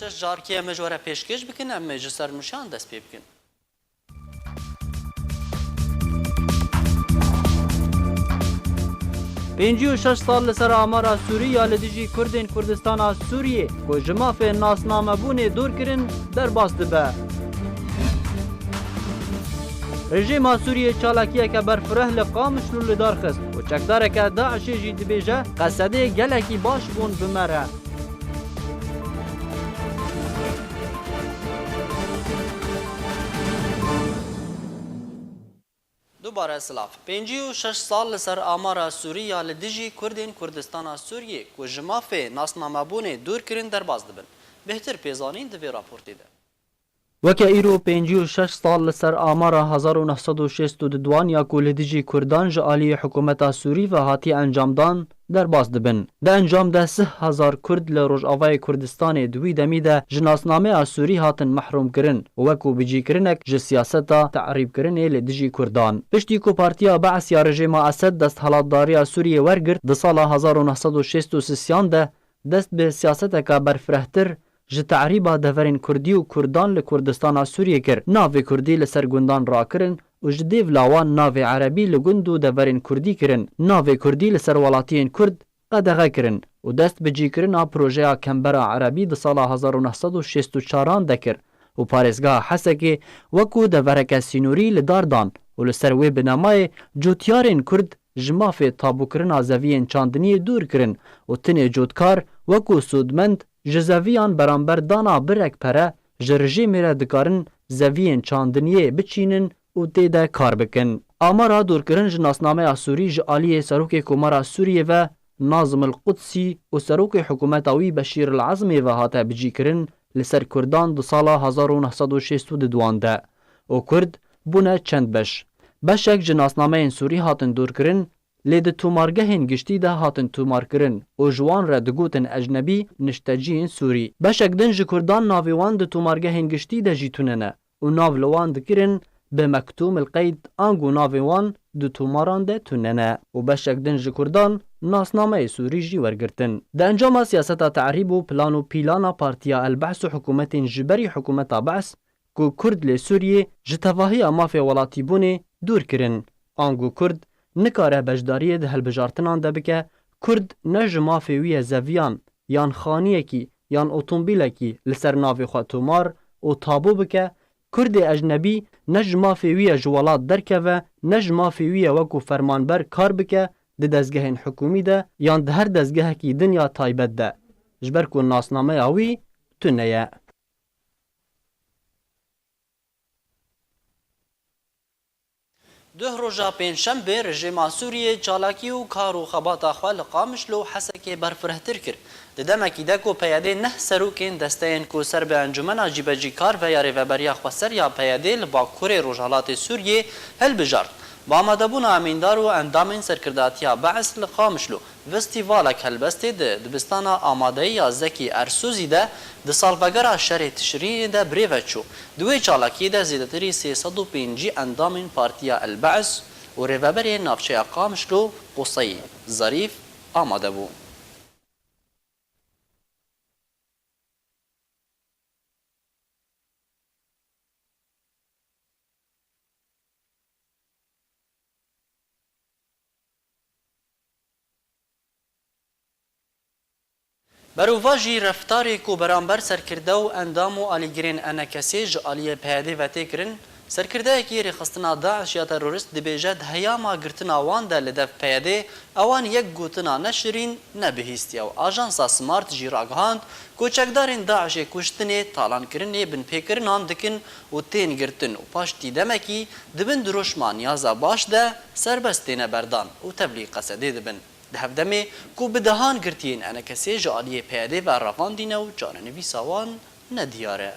شش جارکی مجوره پیشکش بکن ام جسر نشان دست پی بکن. پنجی و شش سال لسر آمارا سوریه لدیجی کردین کردستان سوریه که جماف ناسنامه بونه دور کرن در باست به. رژیم سوریه چالاکیه که برفره لقامش رو لدار خست و چکداره که داعشی جی دبیجه قصده گلکی باش بون بمره. دوباره سلاف 56 سال لسر آمارا سوریه لدیجی کردین کردستان سوریه که جماف ناسنامه بونه دور کرن در باست بن. بهتر پیزانین دوی راپورتی ده. وکه ایرو 56 سال لسر آمارا 1962 یا کولدیجی کردان جالی حکومت سوری و هاتی انجام دان در باز دبن. ده انجام ده 3000 کرد لروجاوای کردستان دوی دمی ده جناسنامه سوری هاتن محروم کرن وکو بجی کرنک ج سیاستا تعریب کرنه لدیجی کردان. پشتی کو پارتیا بعث یا رژیم اسد دست حالاتداری سوریه ورگرد ده سال 1963 ده دست به سیاست که برفرهتر ji تعریبا deverên Kurdî û Kurdan li Kurdistana Sûriyê kir. Navê Kurdî li ser gundan rakirin û ji dêv lawan navê Erebî li gund û deverên Kurdî kirin. Navê Kurdî li ser welatiyên Kurd qedexe kirin û dest bi cîkirina projeya Kembera Erebî di sala 1964 de kir û parêzgeha Hesekê wekû devereke sînorî li dar dan û li ser wê binemayê cotiyarên Kurd ji mafê tabûkirina zeviyên çandiniyê dûr kirin û tinê cotkar wekû Sûdmend ji zeviyan beramber dana birek pere ji rejîmê re dikarin zeviyên çandiniyê biçînin û tê de kar bikin. Amara dûrkirin ji nasnameya Sûrî ji aliyê Serokê Komara Sûriyê ve Nazim el-Qudsî û Serokê Hikûmeta wî Beşîr el-Ezmê ve hate bicîkirin li ser Kurdan di sala 1962 de. û Kurd bûne çend beş. Beşek ji nasnameyên Sûrî hatin dûrkirin lê di tûmargehên giştî de hatin tûmarkirin û ji wan re digotin ecnebî nişteciyên Sûrî. Beşek din ji Kurdan navê wan di tûmargehên giştî de jî tunene û nav li wan dikirin bi Mektûm el-Qeyd angu navê wan di tûmaran de tunene û beşek din ji Kurdan nasnameyê Sûrî jî wergirtin. Di encama siyaseta te'rîb û plan û pîlana Partiya el-Be's û hikûmetên ji berî hikûmeta Be's ku Kurd lê Sûriyê ji tevahiya mafê welatîbûnê dûr kirin. Angu Kurd nikare beşdariyê di helbijartinan de bike Kurd ne ji mafê wî ye zeviyan yan xaniyekî yan otomobîlekî li ser navê xwe tomar û tabû bike, Kurdê ecnebî ne ji mafê wî ye ji welat derkeve ne ji mafê wî ye wekû fermanber kar bike di dezgehên hikûmî de yan di her dezgehekî dinya taybet de ji ber ku nasnameya wî tune ye. Duh roja pênşembê rejîma Sûriyê çalakî û kar û xebata xwe li Qamişlo û Hesekê berfirehtir kir. Di demekî de ku peyedê neh serokên desteyên ku ser bi encumena cîbecîkar ve ya rêveberiya xweser ya peyedê li Bakurê Rojhilatê Sûriyê hilbijart. Bi amadebûna emîndar û endamên serkirdatiya Be's li Qamişlo festîvalek helbestê di dibistana amadeyiya Zekî Ersûzî de di salvegera şerê Tişrînê de birêve çû. Di wê çalakiyê de zêdetirî 350 endamên Partiya el-Be's û rêveberên navçeya Qamişlo Qusey Zarîf amade bû. Berûva jî reftarê ku beramber serkirde û endam û alîgirên enekesê ji aliyê peyedê ve tê kirin, serkirdeyekî rêxistina Daeş ya terorist dibêje di heyama girtina wan de li dev peyedê ewan yek gotina ne şirîn ne bihîstiye û ajansa Smart jî ragihand ku çekdarên Daişê kuştinê, talankirinê, binpêkirinan dikin û tên girtin û paş dîdemekî dibin di roşma niyaza baş de serbest têne berdan û tevlî qesedê dibin. Di hevdemê ku bi dehan girtiyên enekesê ji aliyê peyedê ve ravandîne û carenivîsa wan nediyar e.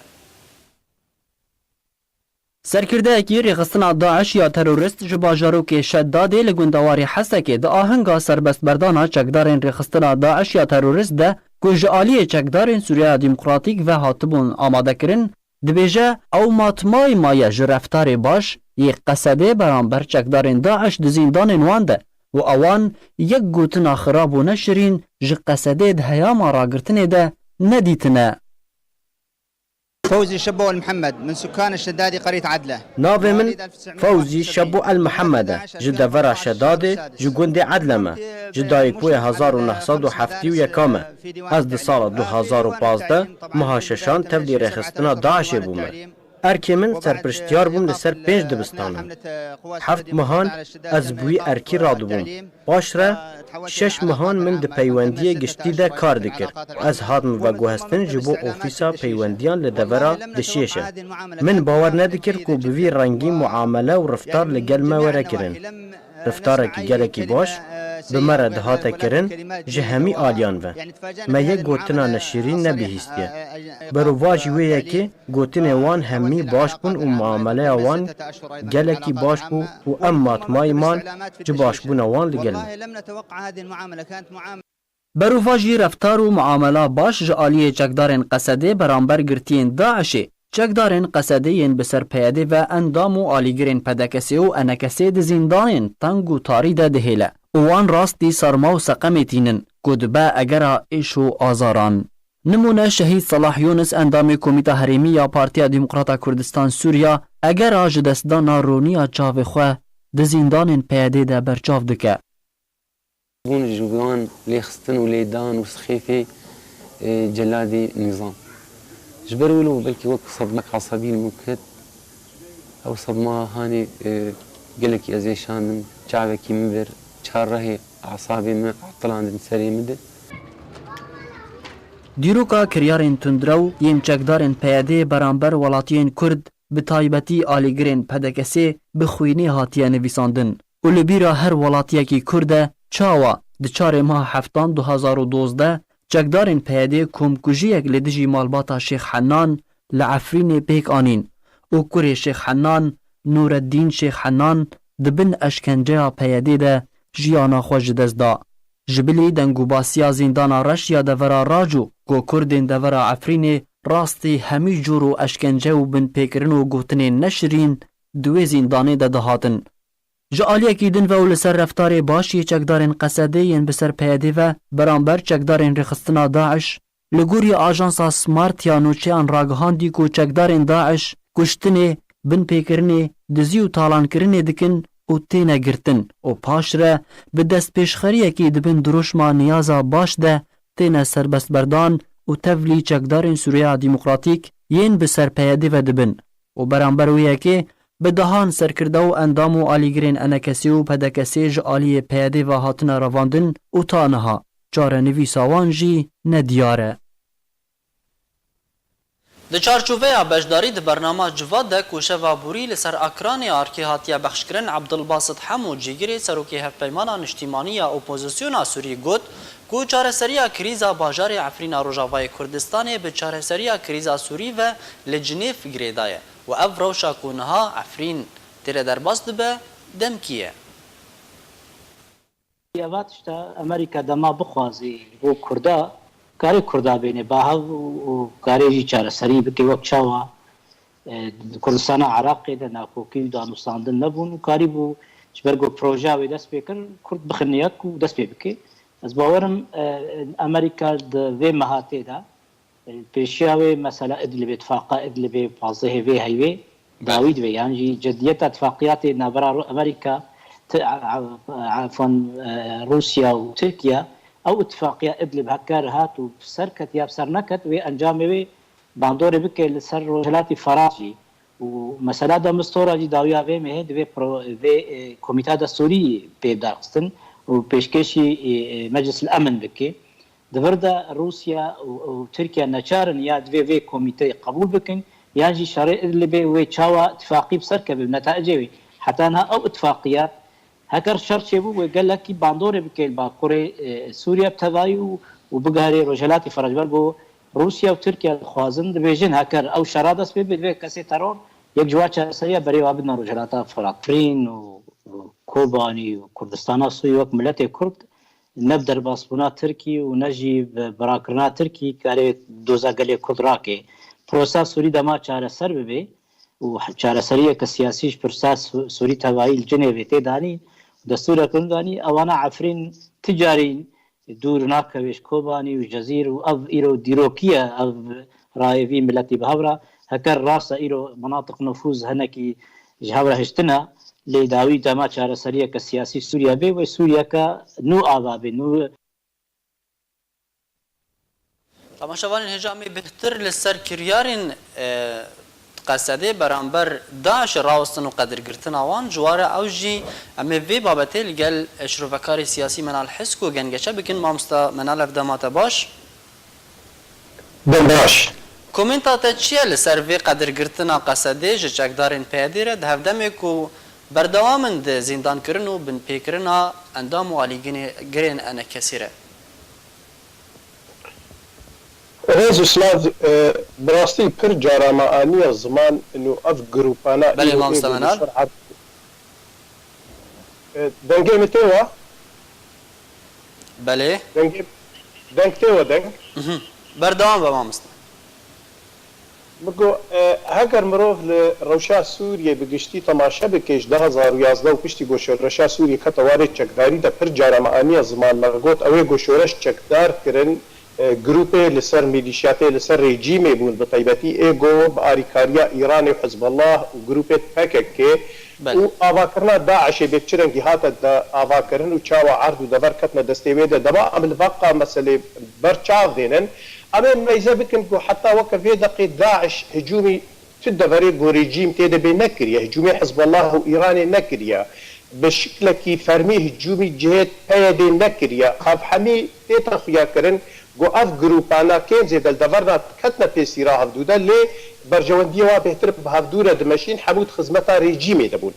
Serkirdeyekî rêxistina Daeş ya terorist ji bajarokê Şeddadê li gundewarê Hesekê di ahinga serbestberdana çekdarên rêxistina Daeş ya terorist de ku ji aliyê çekdarên Sûriya Demokratîk ve hatibûn amadekirin, dibêje ew matmayê maye ji reftarê baş yê qesedê beramber çekdarên Daeş di zîndanên wan de û ewan yek gotina xirab û neşirîn ji qesedê di heyama ragirtinê de nedîtine. فوزي شبو المحمد من سكان الشدادي قرية عدلة. ناوی من فوزی شبو المحمد جدا ورا شداد جگوند عدلمه جدای کوی 1971 از ده سال 2015 مهاششان تبلی رخستنا داعش بومه ارکی من سرپرشتیار بوم لسر 5 دبستانم 7 مهان از بوی ارکی رادو بوم باش را 6 مهان من ده پیوندی گشتی ده کار دکر از هادم و گوهستن جبو اوفیسا پیوندیان لدورا دشیشه من باور ندکر کو بوی رنگی معامله و رفتار لگل مورا کرن رفتارکی گلکی باش بمره دهاته کرن جهمی آلیان و ما یک گوتنا نشیرین نبیهیستیه برو واجی ویه که گوتن وان همی باش بون و معامله وان گلکی باش بو و امات مای مان جباش بون وان لگلن برو واجی رفتار و معامله باش جعالی چکدارن قصده برانبر گرتین داعشه چکدارن قصده ین بسر پیاده و اندام و آلیگرین پدکسی و انکسی ده زندانین تنگ و تاری ده دهیله وان راستی سرما و سقمتینن گدبه اگر ایش و آزاران نمونه شهید صلاح یونس اندام کمیته حریمی یا پارتیا دموکراتا کردستان سوریا اگر آج دستدان رونیا چاو خواه ده زندانین پیاده ده برچاو دکه بون جوان لیخستن و لیدان و سخیفی جلادی نظام جبرولو بلكي وقت صدمك عصبي الممكن او صدمه هاني قلك يا زيشان من شعبك يمبر شاره اعصابي من عطلان سري مده دیروکا کریارین تندرو ین چکدارین پیاده برانبر ولاتین کرد به تایبتی آلیگرین پدکسی بخوینی هاتیه نویساندن و لبیرا هر ولاتیکی کرده چاوا دچار ماه هفتان 2012 چکدارین پیاده کمکوژیک لدجی مالباتا شیخ حنان لعفرین پیک آنین و کری شیخ حنان نورالدین شیخ حنان دبن اشکنجه پیاده ده جیانا خوش دزدا جبلی دنگو باسیا زندانا رشیا دورا راجو گو کردین دورا عفرین راستی همی جورو اشکنجه و بن پیکرن و گوتن نشرین دوی زندانه ده دهاتن جعالیه کی دن و لسر رفتار باشی چکدارین قصده ین بسر پیاده و برانبر چکدارین رخستنا داعش لگوری آجانسا سمارت یا نوچه ان راگهاندی کو چکدارین داعش کشتنه بن پیکرنه دزی و تالان کرنه دکن و تینه گرتن و پاش را به دست پیشخریه کی دبن دروشما نیازا باش ده تینه سربست بردان و تولی چکدارین سوریه دموکراتیک ین بسر پیاده و دبن و برانبر ویه که به دهان سرکرده و اندام و آلیگرین انکسی و پدکسی جعالی پیاده و هاتن رواندن و تانها چاره نویساوان جی ندیاره. د چارچوبه بشداری د برنامه جواد د کوشه و بوری لسر اکران آرکی هاتیا بخشکرن عبدالباسط حمو جیگری سروکی هفپیمان اجتماعی اپوزیسیون سوری گوت کو چارەسەریya کریزا bajarê Efrîna Rojavayê Kurdistanê bi çarەseriya krîza Sûrî ve li Cinêv girêdaye û ev rewşa ku niha Efrîn têre derbas dibe demkî ye. Evat işte Amerika dema bixwazî bo Kurda karê Kurda bêne bahev û karê jî çareserî bike wek çawa Kurdistana Iraqê de nakokî danûstandin nebûn û karî bû ji ber ku projeya wê dest pê kir Kurd bixiniyak û dest pê bike. Ez bawerim Amerika di vê mehatê de pêşiya wê mesela Idlibê itfaqa Idlibê pazihê vê heyvê dawî dibe yani jî ciddiyeta itfaqiyatê navbera Amerika Rusya û Tirkiye ew itfaqiya Idlib hekar hat û ser ket ya ser neket wê encamê wê bandorê bike li ser Rojhilatê Ferans jî û mesela de mistora jî dawiya vê mehê divê komîta destûrî pê darxistin و پیشکشی مجلس الامن بکی دورده روسیا و ترکیه نچارن یا دوی کمیته قبول بکن یا جی شرع ادلبی و چاوا اتفاقی بسر که نتایجه وی حتی نه او اتفاقیات هکر شرط چه بو و قال لك باندوره بکیل با کره سوریا بتوایی و بگهری رجالات فرجبر بو روسیا و ترکیه خوازن بیجن هکر او شرادس به بدوی کسی ترور یک جواچه سریع بری وابدنا رجالات فراترین و کوبانی و کردستان سوی وک ملت کرد نب در باسبونا ترکی و نجی براکرنا ترکی کاری دوزاگلی کرد راکی پروسا سوری دما چاره سر ببی و چاره سریه که سیاسیش پروسا سوری توایی جنوی تیدانی دستور کندانی اوانا عفرین تجاری دور ناکویش کوبانی و جزیر و او ایرو دیروکیه او رایوی ملتی بهورا هكر راسا إيرو مناطق نفوذ هنكي جهاورة هشتنا لداوي تما شارع سريع كسياسي سوريا بي وسوريا كنو آبابي نو تماشاوان هجامی بهتر لسر کریارین قصده برانبر داعش راوستن و قدر گرتن آوان جواره اوجی اما وی بابته لگل اشروفکاری سیاسی منال حسک و گنگشه بکن مامستا منال افدامات باش باش کومنتاتا چیه لسر وی قدر گرتن قصده جچکدارین پیدیره ده هفدمه کو بردوامن ده زندان کرن و بن پیکرنا اندام و علیگین گرین انا کسیره رئیس اسلاف براستی پر جارا معانی زمان انه اف گروپانا بله امام سمنال دنگه متوا بله دنگ توا دنگ بردوام به مامست بگو هگر مروف لروشا سوریه بگشتی تماشا بکش 2011 و پشتی گوشورشا سوریه کتواری چکداری ده پر جارا معانی زمان مرگوت اوی گوشورش چکدار کرن گروپی لسر میلیشیاتی لسر رژیمی بون به طیبتی ایگو با آریکاریا ایران و حزب الله و گروپی پکک و آواکرنا داعش بیچرنگی هاتا دا آواکرن و چاوا عرض و دبر کتنا دستیوی دا دبا عمل واقع مسئله برچاو دینن اما میزه بکن که حتی وکفی دقی داعش هجومی تدبری گو رژیم تیده بی نکریه هجومی حزب الله و ایران نکریه بشکل کی فرمی هجومی جهت پیده نکریه خب همی تیتا خویا کرن گو اف گروپانا کن زیدل دورنا کتنا پیسی را هفدوده لی برجواندی و بهتر به هفدوره دمشین حمود خدمتا رژیمی دبون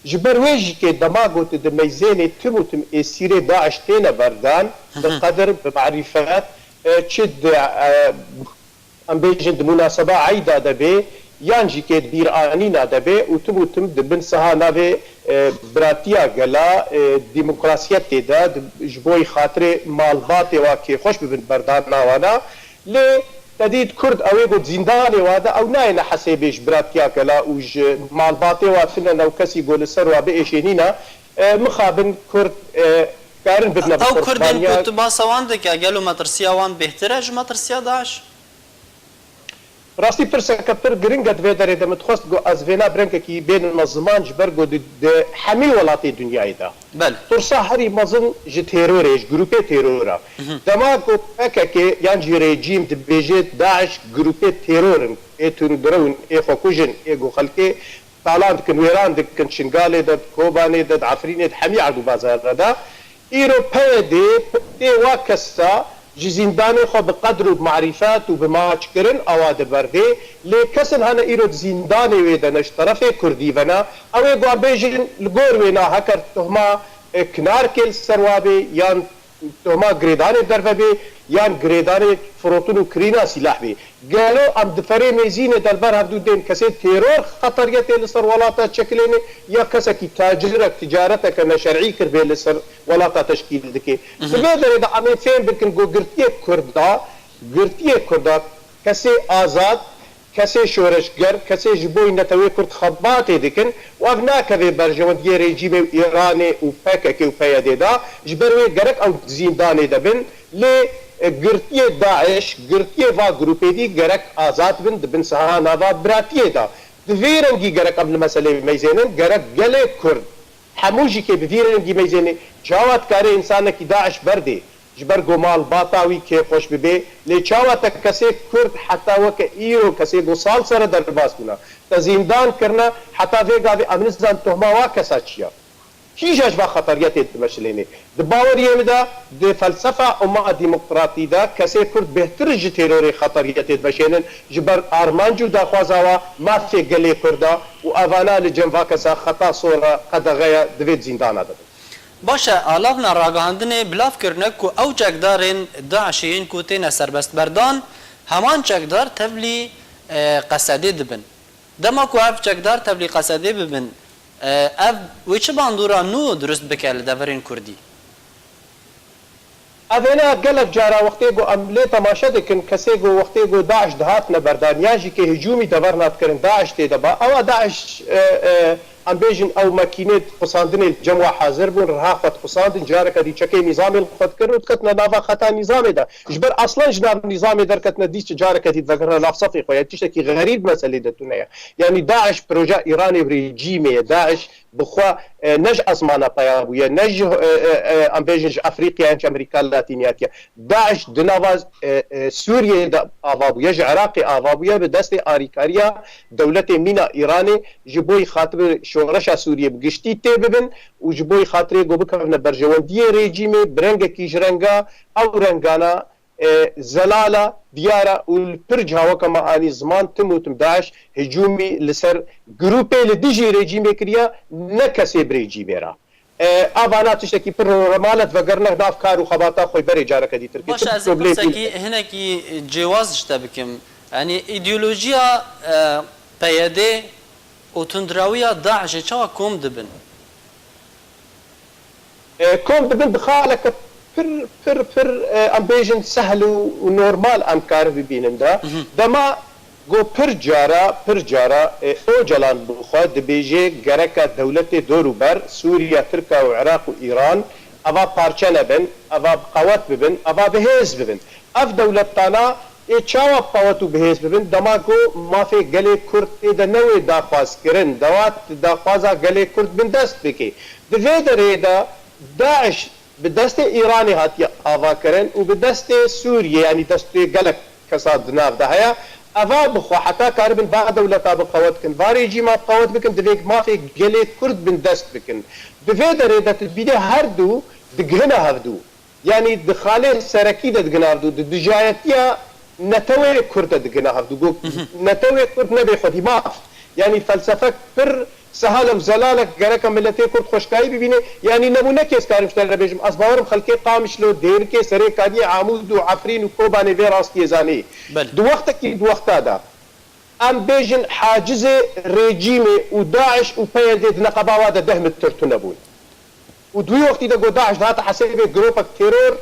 جبر ویجی که دماغوت دمیزین تموتم اسیر داعش تینا بردان بقدر بمعرفات چد ام بیجند مناسبه عیده دبی یانجی که بیرانی ندبه و تموتم دبن سها نوی براتیا گلا دموکراسیت دا جبوی خاطر مالبات واکی خوش ببن بردان نوانا لی تدید کرد اوی گو زندان وادا او ناین حسیبش براتیا گلا و مالبات واتفن نو کسی گول سر و بیشینینا مخابن کرد کارن بدنا او کردن کتبا سوانده که اگلو مترسیا وان بهتره جو مترسیا داعش راستی پرسه که پر گرنگت وی داره دمت خواست گو از وینا برنگه که بین مظمان جبر گو ده همی ولاتی دنیای دا بله ترسا هری مظن جه تیروره گروپی تیروره دما گو اکه که یان جی رژیم ده بیجه داعش گروپی تیرورن ایتون درون ای خوکوژن ای گو خلقه تالان دکن ویران دکن شنگاله داد کوبانه داد عفرینه ده همی عدو بازار دا ایرو پیده واکستا جزیندان خو بقدر و معرفات و بماچ کرن اواد برده لیکسن هنه ایرو زندان ویدنش طرف کردی ونا اوی گوار بیجن لگور وینا هکر تهما کنار کل سروابی یان تهما گریدان درفبی یان گریدان فروتون و کرینا سلاح بی گالو ام دفره میزین دلبر هفدو دین کسی تیرور خطریت لسر ولاتا چکلینه یا کسی کی تاجرک تجارتک نشرعی کر بی لسر ولاتا تشکیل دکی سبه داره دا امی فهم بکن گو گرتی کردا کسی آزاد کسی شورشگر کسی جبوی نتوی کرد خباتی دکن و افنا که برجواندی رژیم ایرانی و پککی و پیاده دا جبروی گرک او زیندانی دبن لی گرتی داعش گرتی و گروپی دی گرک آزاد بن سها نوا براتی دا دویرنگی گرک قبل مسئله میزنن گرک گله کرد هموجی که بویرنگی میزنه جواد کاری انسان کی داعش برده جبر گمال باطاوی که خوش ببی لی چاوات کسی کرد حتی وک ایرو کسی دو سال سر در باز کنا تزیندان کرنا حتی ویگا وی امنزدان تهما وا کسا چیا کیش اجبا خطریت مشلینه دباوریه دا د فلسفه اما دموکراتی دا کسی کرد بهتر ج ترور خطریت بشینن جبر ارمانجو دا خوازاوا ما فی گلی کردا و اوانا لجنوا کسا خطا صورا قدغه دوید زندان داد باشه آلافنا راگهاندن بلاف کرنه که او چکدارین داعشین که تین سربست بردان همان چکدار تبلی قصده دبن دما که اف چکدار تبلی قصده ببن اف ویچه باندورا نو درست بکل دورین کردی اوینا گلک جارا وقتی گو عملی تماشا دکن کسی گو وقتی گو داعش دهات نبردان یاجی که هجومی دور نات کرن داعش تی دبا او داعش ام بيجن او ماكينات خصاندن الجمع حاضر بون رها خد خصاندن جارك دي تشكي نظام الخد كرو كتنا نافا خطا نظام ده جبر اصلا جناب نظام در كتنا دي جارك دي تذكر لا صفي خويا تشتكي غريب مساله دتنا يعني داعش بروجا ايراني بريجيمي داعش بخوا نج اسمانا بايابويا نج ام بيجن افريقيا انش امريكا اللاتينياتيا داعش دنواز سوريا دا افابويا عراقي افابويا بدست اريكاريا دولة مينا ايراني جبوي خاطر شورشا سوريا بگشتي تببن وجبوي خاطر گوبكرنا برجوندي ريجيمي برنگا كيجرنگا او رنگانا زلاله ديارة والبرج هوا كما اني زمان تموتم داعش هجومي لسر جروبي لديجي ريجيمي كريا نكسي بريجيمي را افانا تشتكي برمالت وقرنا ناف كارو خباطا خوي بري جارك دي تركي باش از پرسکی هنا کی جواز شته بکم يعني ایدئولوژیا پیاده و تندراویا داعش چا کوم دبن كوم دبن بخالك پر ام بيجن سهل ونورمال ام كار ببينن دا دما گو پر جارا او جلان بخوا دبيجي گركا دولت دورو بر سوريا تركيا وعراق وإيران افا پارچه نبن افا قوات ببن افا بهيز ببن اف دولتانا چاوا قواتو بهيز ببن دما گو مافي گلي كرد دا نوي داخواز کرن دوات داخوازا گلي كرد بن دست بكي دوی دره دا داعش بدست ایرانی هاتیا آوا کرن و بدست سوریه یعنی دست گلک کساد ناف ده هيا افا بخوا حتى كاربن با دولتا بقوات كن باري جي ما قوات بكن دفيك ما في قلي كرد بن دست بكن دفي دريدة تبيده هردو دقهنا هفدو يعني دخالي سركي دقهنا هفدو دجايتيا نتوي كرد دقهنا هفدو نتوي كرد نبي خدي ماف يعني فلسفة بر سهالم زلالك جرك ملتي كرد خوشكاي ببينه يعني نمونه كيس كارمش تل بيجم اصبارم خلقي قامش لو دير كي سري كادي عمود وعفرين وكوباني فيراس كيزاني دو وقتك دو وقتا دا ام بيجن حاجز ريجيمي وداعش وبيدد نقباوا دا دهم الترتنبون ودوي وقت دا داعش دا حسيبه جروبك تيرور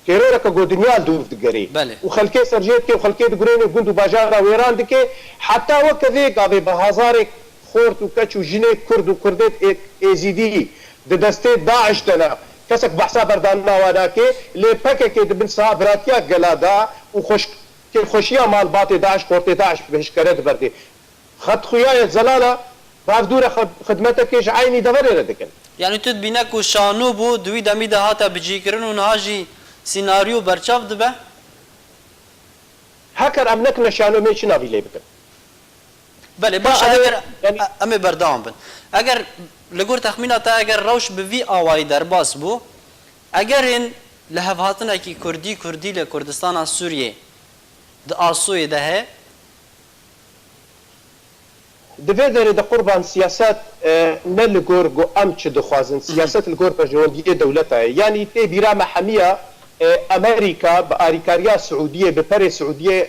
تيرورك جو دنيا دوف دغري وخلقي سرجيت كي وخلقي دغرين جندو باجارا ويران دكي حتى وكذي قابي بهازارك خورت و کچ و جنه کرد و کردت ازیدی دسته داعش دنا کسک بحثا بردان نوانا که لپکه که دبن صابراتیا گلادا و خوشیا مال بات داعش خورت داعش بهش کرد برده خط خویا زلاله بافدور خدمتك عيني دبر ردكن يعني تد بينك شانو بو دوي دمي ده هاتا بجيكرن ونهاجي سيناريو برچاف دبه هكر امنك نشانو ميش نافي لي بكن بله باش اگر امي بردام بن اگر لگور تخمینات اگر روش به وی آوای در باس بو اگر این لهفاتنا کی کردی ل کردستان سوریه د آسوی ده دفه داره د قربان سیاست نه لگور گو امچ دخوازن سیاست لگور پجوندی دولتا یعنی تی بیرا محمیه امريكا باريكاريا سعوديه ببري سعوديه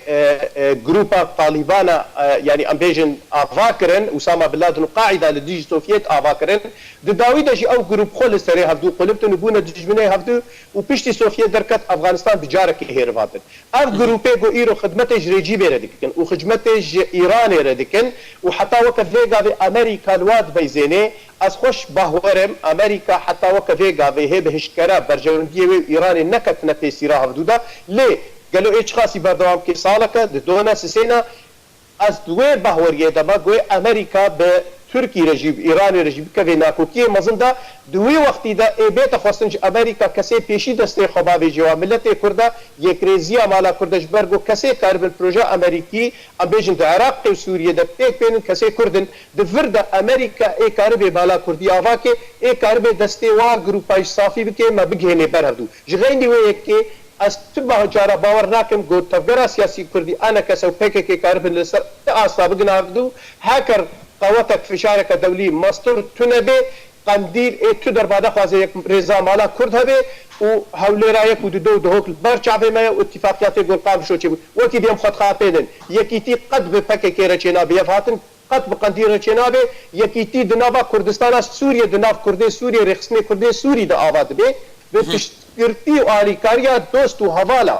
جروبا طالبانا يعني امبيجن افاكرن اسامه بن لادن قاعده لديج سوفيت افاكرن داويد شي او جروب خل سري هفدو قلبت نبونا دجمنه هفدو وبشتي سوفيت دركت افغانستان بجارك هيرفاتن اف جروبي جو ايرو خدمته ريجي بيردكن وخدمته ايران ردكن وحتى وقت فيغا امريكا الواد بيزينه از خوش باورم امريكا حتى وقت فيغا به بهشكرا برجونديه ايران نكت نتيسيرا هفدودا ليه قالوا ايش خاصي بردوام كي صالك دونا سينا از دوي باوريه دبا جو امريكا بتركي رجيب ايران رجيب كفينا كوكي مزندا دوي وقتي دا اي بيت خاصنج امريكا كسي بيشي دستي خبابي جوا ملت كردا يكريزيا مالا كردش برغو كسي كاربن بروجا امريكي امبيجن العراق وسوريا دا بيك بين كسي كردن دفردا امريكا اي كاربي بالا كردي افاكي اي كاربي دستي وا جروباي صافي بكي ما بغيني برهدو جغيني ويكي استبع جارا باور ناكم گو تفگرا سیاسی کردی انا کسو پیک کاربن لسر اصلا بگناردو هاکر قوتك فشارك دولي مستر تنبي قنديل تو در بعد خوازه یک رضا مالا کرد هبه و حولی رایک و دو دهوک برچاوه ما و اتفاقیات گل قام شو چه وکی دیم خود خاپیدن یکیتی قد به پک که رچنا بیفاتن قد به قندیل رچنا به یکیتی دنابا کردستان سوریه دناب کرده سوریه رخصنه کرده سوری دا آباد به و تشکرتی و آلیکاریا دوست و حوالا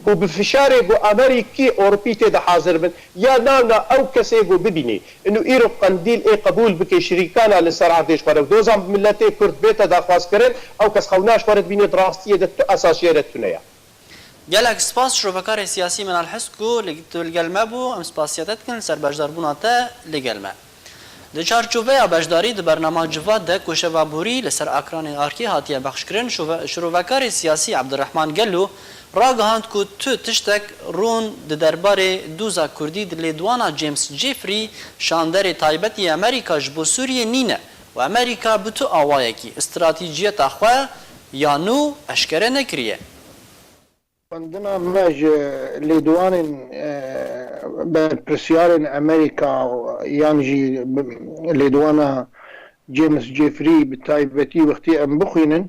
وبفشاري جو امريكي اوروبي تيدا حاضر بن يا نانا او كسي جو ببيني انه ايرو قنديل اي قبول بكي شريكانا للصراع ديش فرق دوزا ملتي كرد بيتا دا خواست كرن او كس خوناش فرد بيني دراستيه دتو اساسيه دتونيا گلک سپاس شروفکار سیاسی من الحس کو لگلمه بو ام سپاسیتت کن سر بجدار بوناته لگلمه د چارچوبه بجداری د برنامه جواد د کوشوابوری لسر اکران آرکی هاتیه بخش کرن شروفکار سیاسی عبدالرحمن گلو راگهاند کو تو تشتک رون د دربار دوزا کردی د لیدوانا جیمز جیفری شاندر تایبتی امریکا جبو سوریه نینه و امریکا بتو آوائه کی استراتیجیت اخواه یا نو اشکره نکریه عندنا ماج لدوان برسيار امريكا يانجي لدوانا جيمس جيفري بتايبتي وقتي ام بخينن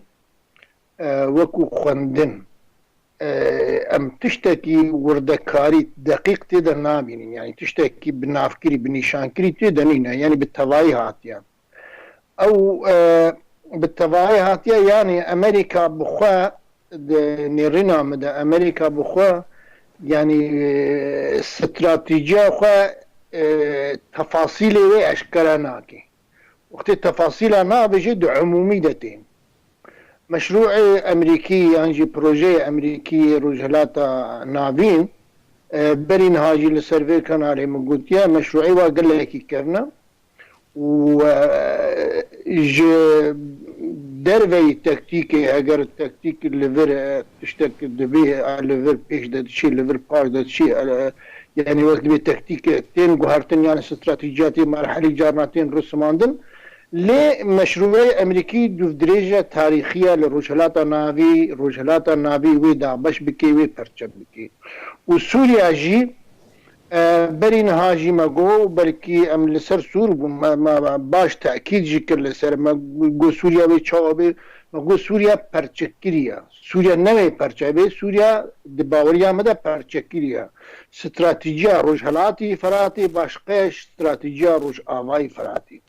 وكو خندن ام تشتكي وردكاري دقيق تقدر نابين يعني تشتكي بنافكري بنيشانكري تدنينا يعني بالتضايهات يعني او بالتضايهات يعني امريكا بخوا نيرنا مدى امريكا بخوا يعني استراتيجية خوا تفاصيل اشكالناكي وقت التفاصيل نا بجد عموميتين مشروع امريكي يعني بروجي امريكي رجلاتا نابين برين هاجي للسيرفي كان عليه مقولتيا مشروعي وقال لك كرنا و دربي تكتيكي اگر التكتيك الليفر تشتك دبيه الليفر بيش ده شيء الليفر باك ده شيء يعني وقت بالتكتيك تين جوهرتين يعني استراتيجياتي مرحلي جارناتين رسماندن لمشروع امريكي دوف درجه تاريخيه للرجلات النافي ويدا باش بكي وي برشب بكي وسوريا جي برين هاجي ماغو بلكي ام لسر سور ما باش تاكيد جيكر لسر ما جو سوريا وي چاوبي ما سوريا پرچکریا سوريا نوي پرچابي سوريا دباوريا مدا پرچکریا استراتيجيا رجلاتي فراتي باشقش استراتيجيا رج آوای فراتي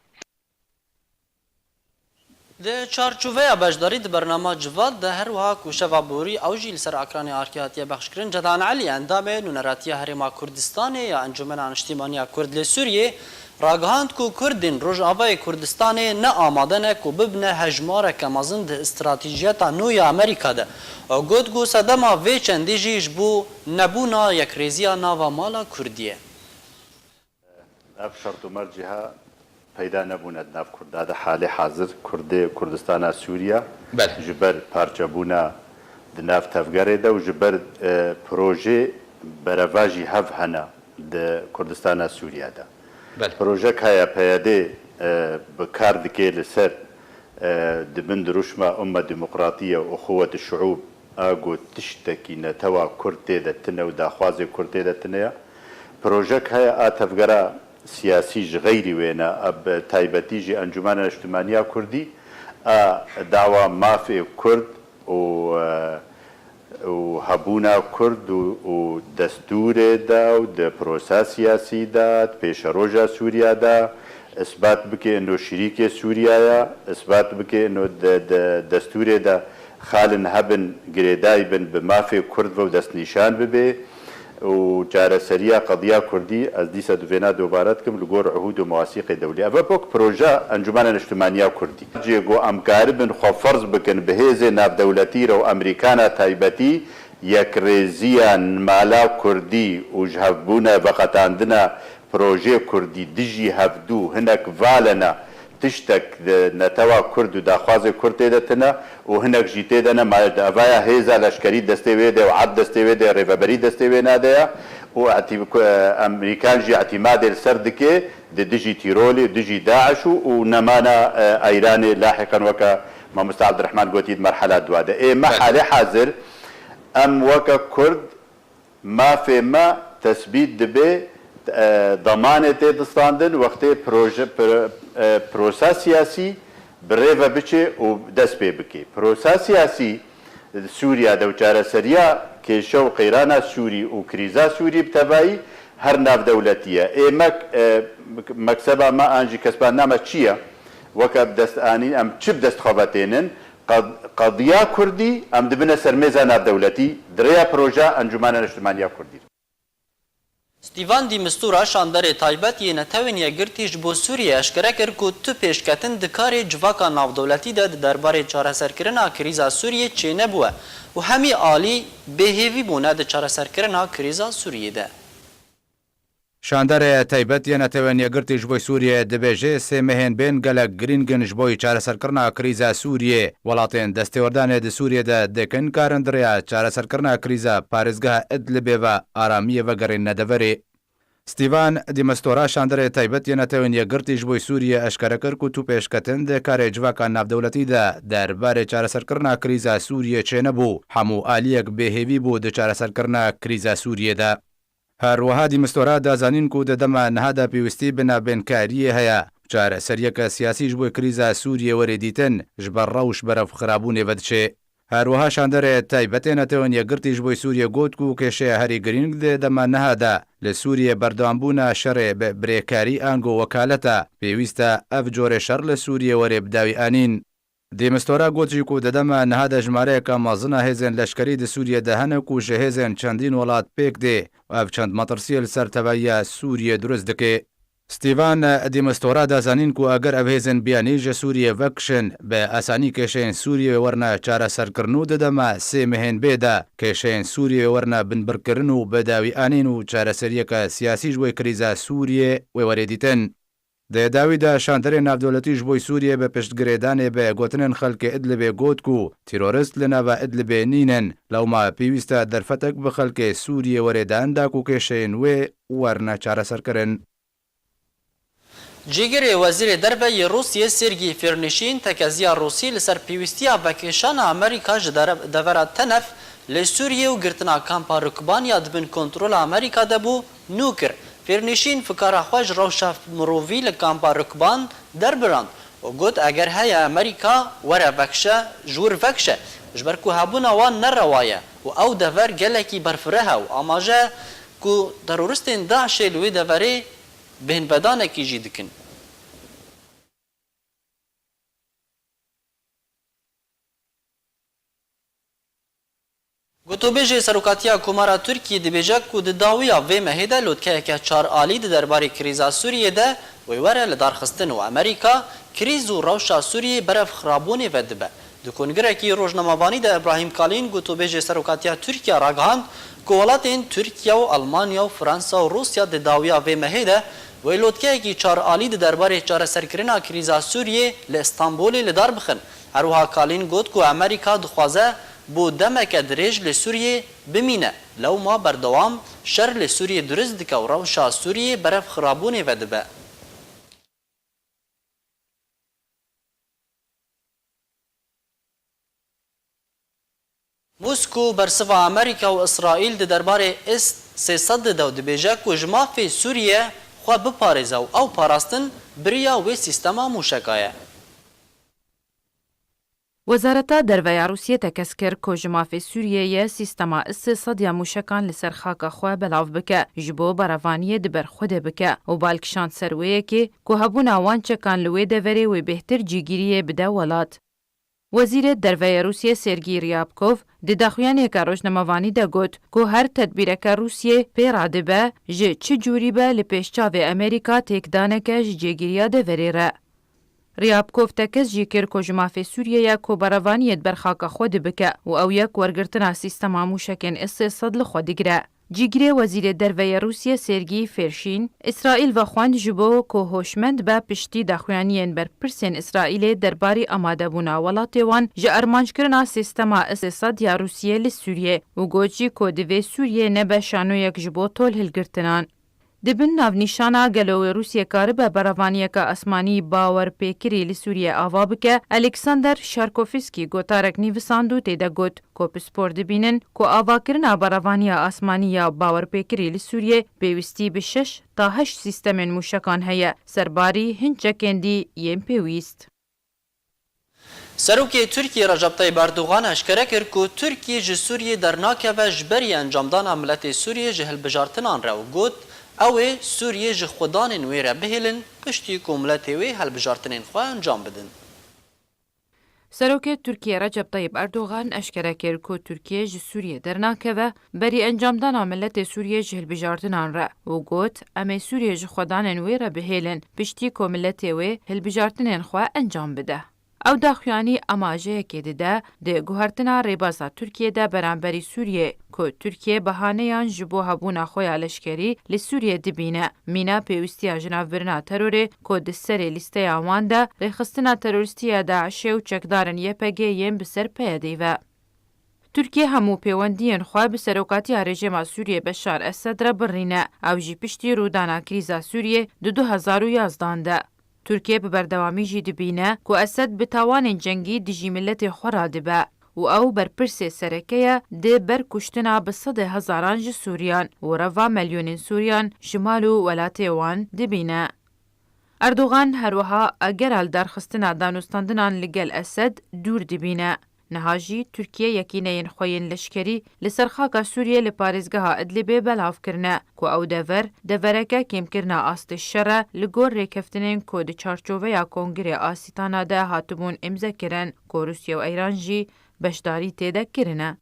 ده چارچوبه بجداری ده برنامه جواد ده هر وها کوشوابوری او جیل سر اکران آرکیاتیه بخش کرن جدان علی اندامه نونراتیه هرما کردستانه یا انجمن انشتیمانی کرد لسوریه راگهاند کو کردین روز آوای کردستانه نه آماده نه کو ببنه هجماره کمازن ده استراتیجیتا نوی امریکا ده او گود گو صدما وی چندی جیش بو نبونا یک ریزیا ناوا مالا کردیه اف شرط مرجها پیدا نبوند ناف کرد حال حاضر کردستان سوریا جبر پارچبونا د ناف تفگره ده و جبر پروژه برواجی هف هنا د کردستان سوریا ده پروژه که پیاده بکار دکه لسر دبن دروشما امه دموقراطیه و اخوة الشعوب اگو تشتکی نتوا کرده ده تنه و داخواز کرده ده تنه پروژه که تفگره سیاسی غیری وینا اب تایبتی جی انجمن اجتماعی کردی دعوا مافی کرد و هبونا کرد و دستور دا و د پروسه سیاسی دا پیش روجا سوریا دا اثبات بکه انو شریک سوریا اثبات بکه انو دستور دا خالن هبن گریدای بن به مافی کرد و دست نشان ببه و جارسرية قضية كردي از ديسا دوفينا دوبارتكم لغور عهود ومواثيق دولية أبا بوك بروجا أنجمان الاجتماعية كردي جيغو أمكار بن خفرز بكن بهيزي ناف دولتي رو أمريكانا تايبتي يكريزيا مالا كردي وجهبونا بقت عندنا بروجي كردي دجي هفدو هناك فالنا تشتك نتوا كرد و داخواز كرد دتنا و هناك جيتي دنا ما دافايا هيزا لشكري دستوي ده وعد دستوي ده ريفابري دستوي ناديا و امريكان جي اعتماد السردكي دجي تيرولي دجي داعش ونمانا ايراني لاحقا وكا ما مستعد عبد الرحمن قوتيد مرحله دواده اي ما حالي حاضر ام وكا كرد ما في ما تثبيت دبي ضمانت دستاندن وقتی پروسه سیاسی بریو بچه و دست پی بکی پروسه سیاسی سوریا دو چاره سریا که شو قیران سوری و کریزا سوری بتبایی هر ناف دولتیه ای مکسبه ما انجی کسبان نامه چیه وکب دست آنین ام چب دست خوابتینن قضیه کردی ام دبنه سرمێزە ناودەولەتی درێیا پرۆژە ئەنجومانە نیشتمانیا کوردی. ستیڤان دیمستورا شاندەرê تایبەت yê netewêniye girtî ji bo Sûriyê eşkere kir ku tu pêşketin di karê civaka navdewletî de di derbarê çareserkirina krîza Sûriyê çê nebûye û hemî alî bêhêvî bûne di çareserkirina krîza Sûriyê de. شاندەرێ تایبەتیە نەتەوێنیەگرتی ji bo Sûriyê dibêje sê mehên bên gelek girîngin ji bo çareserkirina krîza Sûriyê. Welatên destêwerdanê di Sûriyê de dikin karin diriya çareserkirina krîza parêzgeha Idlibê ve aramiyê vegerên nedeverê. Stîvan Dîmestora şanderê taybetiye netewêniyegirtî ji bo Sûriyê eşkere kir ku tu pêşketin di karê civaka navdewletî de derbarê çareserkirina krîza Sûriyê çê nebû. Hemû aliyek bêhêvî bû di çareserkirina krîza Sûriyê de. هەروەها دیمستۆرا دازانین و دەدەما نەهادا پێویستی بنا بێنکاریە هەیە چارەسەریەکە سیاسیش بۆی کریزا سووریە وەرێ دیتن ji ber rewş beref xirabûnê ve diçe. هەروەها شاندەرێ تایبەتێ نەتەوەنیەگرتیش بۆی سووریە گوت و کێشەیە هەری گرنگ دێ دەما نەهادا لە سووریە بەردەوامبوونا شەڕێ بە برێکاری ئانگۆ وەکالەتە پێویستە ئەف جۆرێ شەڕ لە سووریە وەرێ بداوی ئانین. دیمستۆرا گوتی و دەدەما نەهادا ژمارەیەکە مازنە هێزên leşkerî di Sûriyê de hene ku ji hêzên çendîn welat pêk dê û ev çend matirsiye li ser tevahiya Sûriyê durist dike. Stîvan Dîmestora dazanîn ku eger ev hêzên biyanî ji Sûriyê vekişin bi esanî kêşeyên Sûriyê werine çareserkirin û didema sê mehên bê de kêşeyên Sûriyê werine binbirkirin û bedawî anîn û çareseriyeke siyasî ji bo krîza Sûriyê wê werê dîtin. د داوی دا شاندرê navdewletî ji bo Sûriyê bi piştgirêdanê bi gotinên xelkê Idlibê got ku terorist li nava Idlibê nînin lewma pêwîst e derfetek bi xelkê Sûriyê werê da ku kêşeyên wê werine çareserkirin. Cîgirê Wezîrê Derve yê Rûsyê Sergî Fêrnişîn tekeziya Rûsî li ser pêwîstiya vekêşana Amerîka ji devera tenef lê Sûriyê û girtina kampa rukbaniya dibin kontrola Amerîka de bû nû kir. Fêrnişîn fikara xwe ji rewşa mirovî li kampa rukban derbirand û got eger heye Amerîka were vekişe ji wir vekişe ji ber ku hebûna wan nerewa ye û ew dever gelekî berfireh e û amaje ku teroristên Daişê li wê deverê bêhnvedanekî jî dikin. Gotobêjê Serokatiya Komara Tirkiyê dibêje ku di dawiya vê mehê de lotkeyeke çar alî di derbarê krîza Sûriyê de wê were li darxistin û Amerîka krîz û rewşa Sûriyê beref xirabûnê ve dibe. Di kongirekî rojnamavanî de Ebrahîm Kalîn gotobêjê Serokatiya Tirkiya ragihand ku welatên Tirkiya û Almanya û Fransa û Rûsya di dawiya vê mehê de wê lotkeyekî çar alî di derbarê çareserkirina krîza Sûriyê li Stenbolê li dar bixin. Herwiha Kalîn got ku Amerîka dixwaze بۆ دەمێکە درێژ لە سووریێ بمینە لەوما بەردەوام شەر لە سووریێ دروست دکە و ڕەوشا سووریێ بەرەف خرابوونێ vê dibe. موسکو بەرسڤا ئەمریکا و ئیسرائیل di derbarê S-300 de dibêje ku ji mafê Sûriyê xwe biparêze û ew parastin biriya wê sîstema mûşeka ye. وەزارەتا دەرڤەیە رووسیە تەکەس کرد کۆ ji mafê Sûriyeyê sîstema S-300 ya mûşekan li ser xaka xwe belav bike ji bo beravaniyê di ber Xwedê bike û balkişand ser wêyekê ku hebûna wan çekan li wê deverê wê bêhtir cîgiriyê bide welat. Wezîrê Derveya Rûsyê Sergî Ryabkov di daxuyaneka rojnamavanî de got ku her tedbîreke Rûsyê pê radibe ji çi cûrî be li pêşçavê Amerîka têkdaneke ji cêgiriya deverê re. Ryabkov tekez jî kir ku ji mafê Sûriyeyê ku beravaniyê di ber xaka xwe dibike û ew yek wergirtina sîstema mûşekên S-300 li xwe digire. Cîgirê Wezîrê Derveya Rûsyê Sergî Fêrşîn, İsraîl ve xwend ji bo ku hoşmend be piştî daxuyaniyên berpirsên İsraîlê derbarê amadebûna welatê wan ji armanjkirina sîstema S-300 ya Rûsyê li Sûriyê û got jî ku divê Sûriyê nebe şanoyek ji bo tol hilgirtinan. Dibin navnîşana gelowê Rûsyê karibe beravaniyeka esmanî bawerpêkirî li Sûriyê ava bike, Alexander Sharkovskî gotarek nivîsand û têde got ku pispor dibînin ku avakirina beravaniya esmanî ya bawerpêkirî li Sûriyê pêwîstî bi 6 ta 8 sîstemên mûşekan heye, serbarî hinçekên dî yên pêwîst. Serokê Tirkiye Recep Tayyip Erdogan eşkere kir ku Tirkiye ji Sûriyê dernakeve ji berî encamdana miletê Sûriyê ji hilbijartinan re û got ew ê Sûriyê ji xwedanên wê re bihêlin piştî ku miletê wê helbijartinên xwe encam bidin. سەرۆکێت تورکیە ڕەجەب طەیب ئەردۆغان ئەشکەرە کرد کۆ تورکیە ji Sûriyê dernakeve berî encamdana milletê Sûriyê ji hilbijartinan re û got em ê Sûriyê ji xwedanên wê re bihêlin piştî ku milletê wê hilbijartinên xwe encam bide. Ew daxuyanî amajeyekê dide di guhertina rêbaza Tirkiyê de beramberî Sûriyê ku Tirkiye behaneyan ji bo hebûna xwe ya leşkerî li Sûriyê dibîne mîna pêwîstiya ji navbirina terorê ku di serê lîsteya wan de rêxistina terorîstî ya Daişê û çekdarên YPG yên bi ser peyedî ve. Tirkiye hemû pêwendiyên xwe bi serokatiya rejima Sûriyê Beşar Esed re birîne ew jî piştî rûdana krîza Sûriyê di 2011 de. Tirkiye bi berdewamî jî dibîne ku Esed bi tawanên cengî dijî milletê xwe ra dibe û ew berpirsê sereke dê ber kuştina bi sedê hezaran ji Sûriyan û reva milyonên Sûriyan ji mal û welatê wan dibîne. Erdogan herwiha egeral derxistina danûstandinan li gel Esed dûr dibîne. Niha jî Tirkiye yekîneyên xwe yên leşkerî li ser xaka Sûriyê li parêzgeha Idlibê belav kirine ku ew devereke kêmkirina astê şer li gor rêkeftinên ku di çarçoveya Kongirê Asîtana de hatibûn imzekirin ku Rûsya û Îran jî beşdarî têde kirine.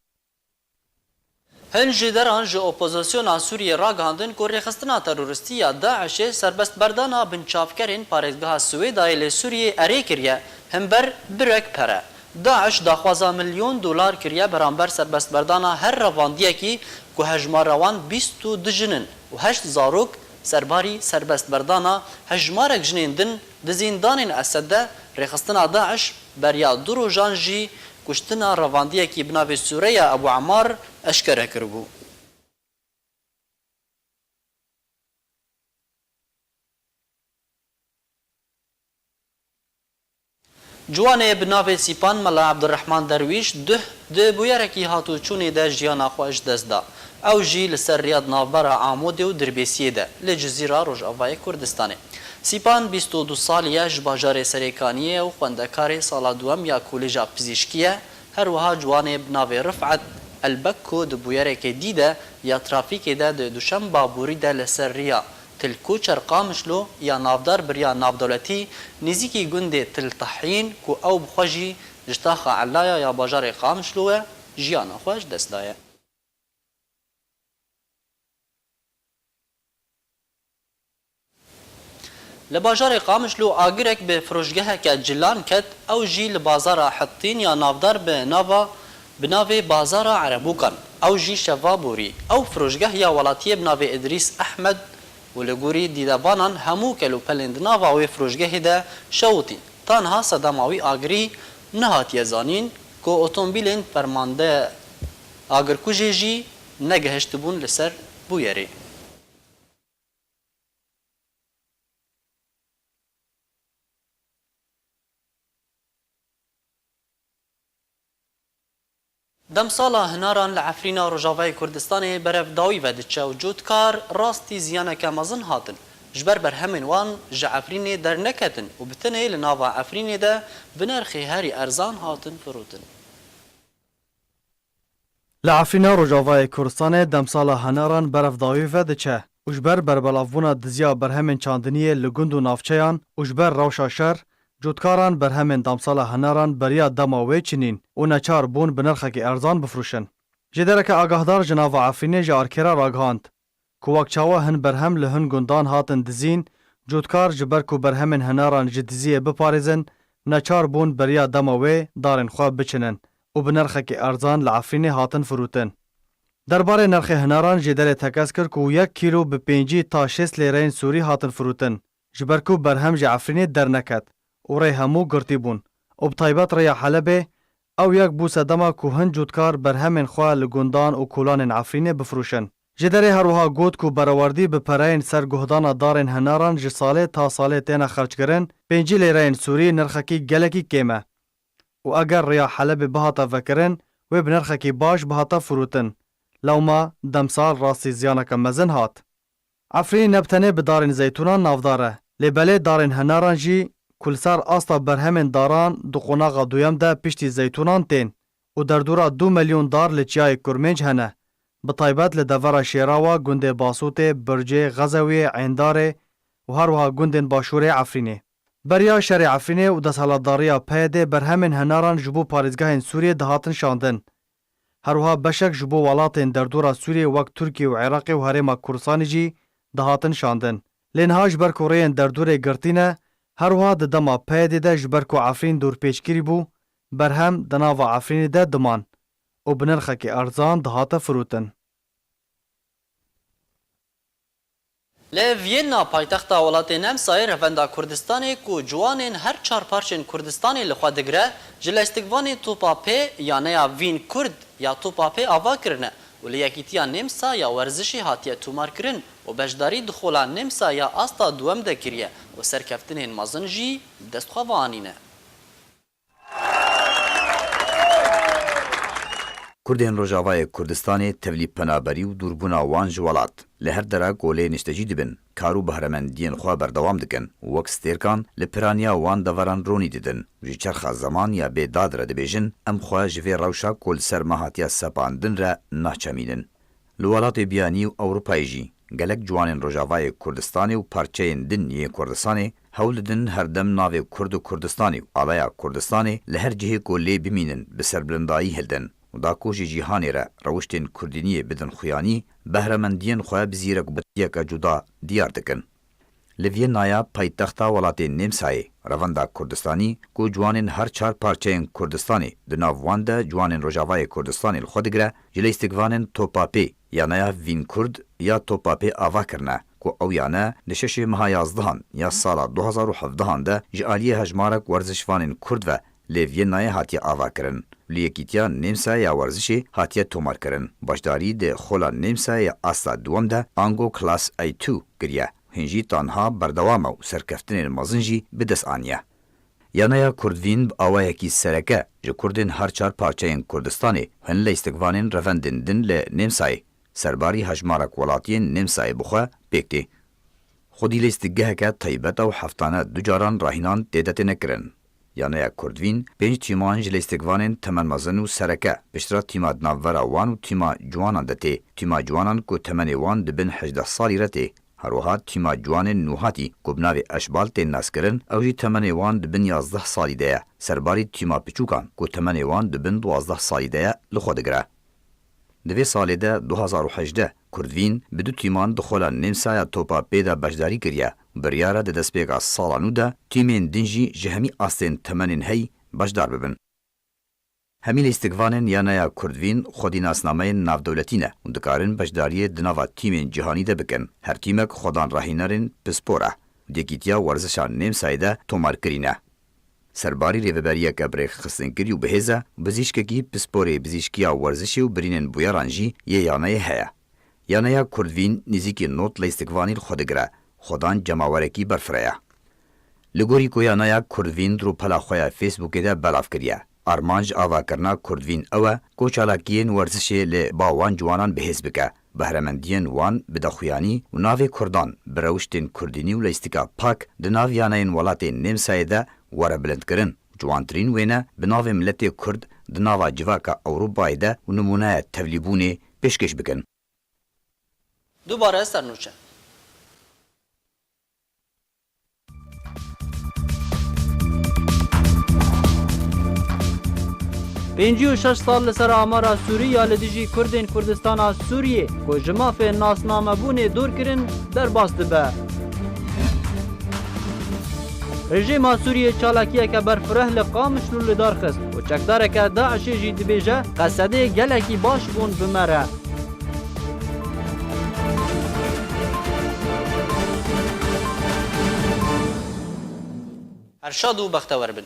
Hin ji deran ji opozisyona Sûriyê ragandin ku rêxistina terorîstî ya Daişê serbestberdana binçavkerên parêzgeha Swêdayê li Sûriyê erê kiriye hember birek pere. Daeş daxwaza milyon dolar kiriye beramber serbestberdana her revandiyekî ku hejmara wan 22 jinin û 8 zarok serbarî serbestberdana hejmarek jinên din di zîndanên Esed de rêxistina Daeş beriya du rojan jî kuştina revandiyekî bi navê Sûreya Ebu Amar eşkere kiribû. Ciwanê bi navê Sîpan Mela Ebdirrehman Derwîş di bûyerekî hatûçûnê de jiyana xwe ji dest da. Ew jî li ser rêya navbera Amodê û Dirbêsiyê de li Cizîra Rojavayê Kurdistanê. Sîpan 22 salî ye ji bajarê Serêkaniyê û xwendekarê sala duwem ya Kolêja Pizîşkî ye. Her wiha ciwanê bi navê Rifet Elbekko di bûyerekê dî de ya trafîkê de di duşem baborî de li ser rêya Tilkoçer Qamişlo ya navdar biriya navdewletî nêzîkî gundê Tiltehîn ku ew bi xwe jî ji taxa Elaya ya bajarê Qamişlo ve jiyana xwe ji dest daye. Li bajarê Qamişlo agirek bi firojgeheke cilan ket ew jî li bazara Hittîn ya navdar bi navê Bazara Erebûkan. Ew jî şeva borî. Ew firojgeh ya welatiyê bi navê İdrîs Ehmed û li gorî dîdebanan hemû kelûpelên di nava wê firojgehê de şewitîn. Tanha sedema wî agirî nehatiye zanîn ku otomobîlên fermande agirkujê jî negihiştibûn li ser bûyerê. Demsala hinaran li Efrîna Rojavayê Kurdistanê berevdawî ve diçe û cûtkar rastî ziyaneke mezin hatin. Ji ber berhemên wan ji Efrînê derneketin û bi tenê li nava Efrînê de bi nerxê herî erzan hatin firotin. Li Efrîna Rojavayê Kurdistanê demsala hinaran berevdawî ve diçe û ji ber berbelavbûna diziya berhemên çandiniyê li gund û navçeyan û ji ber rewşa şer cûtkaran berhemên demsala hinaran beriya dema wê çinîn û neçar bûn bi nirxekî erzan bifrûşin. Ji dereke agahdar ji nava Efrînê ji arkêra ragihand ku wek çawa hin berhem li hin gundan hatin dizîn, cûtkar ji ber ku berhemên hinaran ji diziyê biparêzin, neçar bûn beriya dema wê darên xwe biçinin û bi nirxekî erzan li Efrînê hatin firûtin. Derbarê nirxê hinaran jê derê tekez kir ku 1 kîlo bi 5 ta 6 lêreyên Sûrî hatin firûtin ji ber ku berhem ji Efrînê derneket û rê hemû girtî bûn û bi taybet rêya Helebê ew yek bû sedema ku hin cûtkar berhemên xwe li gundan û kolanên Efrînê bifrûşin. Ji derê her wiha got ku berewerdî bi pereyên ser guhdana darên hinaran ji salê ta salê têne xerckirin 5 lêreyên Sûrî nirxekî gelekî kêm e û eger rêya Helebê bihata vekirin wê bi nirxekî baş bihata firûtin. Lewma demsal rastî ziyaneke mezin hat. Efrînê ne bi tenê bi darên zeytûnan navdar e, lê belê darên hinaran jî ku li ser asta berhemên daran di qonaxa duyem de piştî zeytûnan tên û derdora 2 milyon dar li çiyayê Kurmênc hene. Bi taybet li devera Şêrawa, gundê Basûtê, Bircê, Xezewê, Êndarê û her wiha gundên başûrê Efrînê. بریا شر عفرینê û desthilatdariya PYD berhemên henaran ji bo parêzgahên Sûriyê dihatin şandin. Herwiha beşek ji bo welatên derdora Sûriyê wek Tirkiye û Iraqê û Herêma Kurdistanê jî dihatin şandin. Lê niha ji ber ku rêyên derdorê girtîne, herwiha di dema PYD de ji ber ku Efrîn dûrpêçkirî bû, berhem di nava Efrînê de diman û bi nirxekê erzan dihate firotin. Li Viyena paytexta welatê Nemsayê revenda Kurdistanê ku ciwanên her çar parçên Kurdistanê li xwe digire ji lêstikvanê topa pê ya neya Vîn Kurd ya topa pê ava kirine û li yekîtiya Nemsa ya werzişê hatiye tûmarkirin û beşdarî dixola Nemsa ya asta duwem de kiriye û serkeftinên mezin jî destxwe anîne. Kurdên Rojavayê Kurdistanê tevlî penaberî û dûrbûna wan ji welat li her dera golê niştecî dibin, kar û behremendiyên xwe berdewam dikin û wek stêrkan li piraniya wan deveran ronî didin. Ji çerxa zeman ya bêdad re dibêjin em xwe ji vê rewşa ku li ser mehatiya sepandin re naçemînin. Li welatê biyanî û Ewropayê jî gelek ciwanên Rojavayê Kurdistanê û parçeyên din yê Kurdistanê hewl didin herdem navê Kurd û Kurdistanê û alaya Kurdistanê li her cihê ku lê bimînin bi serbilindayî hildin. Da ku ji cîhanê re rewiştên Kurdîniyê bidin xuyanî, behremendiyên xwe bi zîrek û bitiyeka cuda diyar dikin. Li Vîyenaya paytexta welatê Nemsayê revenda Kurdistanî ku ciwanên her çar parçeyên Kurdistanê di nav wan de ciwanên Rojavayê Kurdistanê li xwe digire ji lêstikvanên topa pê ya neya Vîn Kurd ya topa pê ava kirine ku ew yane li şeşê meha yazdihan ya sala 2017 de ji aliyê hejmarek werzişvanên Kurd ve li Vîyenayê hatiye ava kirin. Li yekîtiya Nemsa ya werzişê hatiye tomarkirin. Başdarî di xola Nemsa ya asta duwem de Ango Class A2 kiriye. Hin jî tanha berdewama û serkeftinên mezin jî bi dest aniye. Yanaya Kurdvîn bi awayekî sereke ji Kurdên her çar parçeyên Kurdistanê hin lêstikvanên revendên din li Nemsayê serbarî hejmarek welatiyên Nemsayê bixwe pêk tê. Xwedî lêstikgeheke taybet û heftane du caran rahînan têdetê nekirin. Yanaya Kurdvîn pênc tîman ji lêstikvanên temenmezin û sereke piştira tîma navbera wan û tîma ciwanan de tê. Tîma ciwanan ku temenê wan dibin 18 salî re tê. Herwiha tîma ciwanên nûhatî ku bi navê eşbal tên naskirin ew jî temenê wan dibin 11 salî de ye. Serbarî tîma piçûkan ku temenê wan dibin 12 salî de ye li xwe digire. Di vê salê de 2018 Kurdvîn bi du tîman di xola Nemsaya topa pê de beşdarî kiriye. Biryara di destpêka sala nû de tîmên din jî ji hemî astên temenên hey beşdar bibin. Hemî lêstikvanên yanaya Kurdvîn xwedînasnameyên navdewletî ne û dikarin beşdariyê di nava tîmên cîhanî de bikin. Her tîmek xwedan rahînerên pispor e. Yekîtiya werzişa Nemsayê de tomarkirîne. Serbarî rêveberiyeke birêxistinkirí û bihêze, bizîşkekî pisporê bizîşkiya werzişê û birînên buyaran jî yê yanayê heye. Yanaya Kurdvîn nîzîkî not lêstikvanî li xwe digire. Xwedan cemawerekî berfireye. Li gorî ku yanaya Kurdvîn rû pela xwe ya Facebookê de belav kiriye. Arman ji avakirina Kurdvîn ew e ku çalakiyên werzişê li bawan ciwanan bihêz bike. Behremendiyên wan bi daxuyanî û navê Kurdan bi rewiştên Kurdînî û lêstika pak di nav yanayên welatê Nemsayê de were bilindkirin. Ciwantirîn wê ne bi navê milletê Kurd di nava civaka Ewropayê de û nimûneya tevlîbûnê pêşkêş bikin. Dubare sernûçe. پێنجی و شەش ساڵ لەسەر ئامارا سووریا لە دژی کوردên کوردستانا سووریێ ku ji mafê nasnamebûnê dûrkirin derbas dibe. Rejîma Sûriyê çalakiyeke berfireh li Qamişlû li dar xist û çekdareke Daişê jî dibêje qesedê gelekî baş bûn bimere. Erşad û bextewer bin.